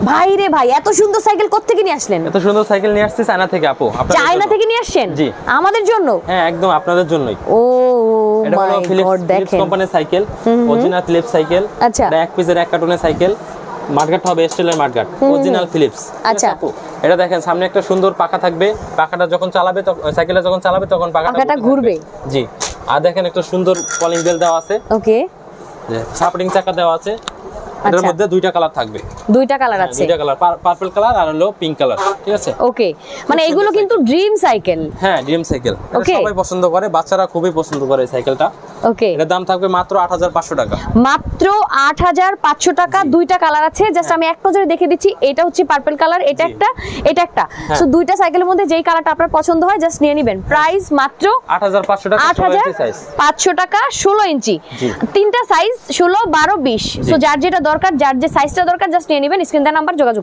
ভাই রে ভাই, এত সুন্দর সাইকেল কোত্থেকে নিয়ে আসলেন? এত সুন্দর সাইকেল নিয়ে আসছি চায়না থেকে আপু। চায়না থেকে নিয়ে আসছেন? জি। আমাদের জন্য? হ্যাঁ, একদম আপনাদের জন্যই। ও এটা হলো মাই গড, ফিলিপস দেখেন কোম্পানির সাইকেল, অরিজিনাল ফিলিপস সাইকেল। আচ্ছা। এটা এক পিসের এক কার্টুনের সাইকেল। মার্কেট হবে স্টিলের মার্কেট, অরিজিনাল ফিলিপস। আচ্ছা। এটা দেখেন সামনে একটা সুন্দর পাখা থাকবে, পাখাটা যখন চালাবে সাইকেলটা যখন চালাবে তখন পাখাটা ঘুরবে। জি। আর দেখেন একটা সুন্দর কলিং বেল দেওয়া আছে। ওকে। সাপোর্টিং চাকা দেওয়া আছে। এটার মধ্যে দুইটা কালার থাকবে। দুইটা কালার আছে? দুইটা কালার, পার্পল কালার আর হলো পিঙ্ক কালার। ঠিক আছে। ওকে, মানে এগুলো কিন্তু ড্রিম সাইকেল। হ্যাঁ, ড্রিম সাইকেল। এটা সবাই পছন্দ করে, বাচ্চারা খুবই পছন্দ করে এই সাইকেলটা। ওকে। এটার দাম থাকবে মাত্র 8500 টাকা। মাত্র 8500 টাকা। দুইটা কালার আছে, জাস্ট আমি এক নজরে দেখে দিচ্ছি। এটা হচ্ছে পার্পল কালার, এটা একটা, এটা একটা। সো দুইটা সাইকেলের মধ্যে যেই কালারটা আপনার পছন্দ হয় জাস্ট নিয়ে নেবেন। প্রাইস মাত্র 8500 টাকা, 16 ইঞ্চি সাইজ। 8500 টাকা, 16 ইঞ্চি। তিনটা সাইজ 16, 12, 20। সো যার যেটা দরকার, যার যে সাইজটা দরকার জাস্ট নিয়ে নেবেন। স্ক্রিন দেওয়া নাম্বার যোগাযোগ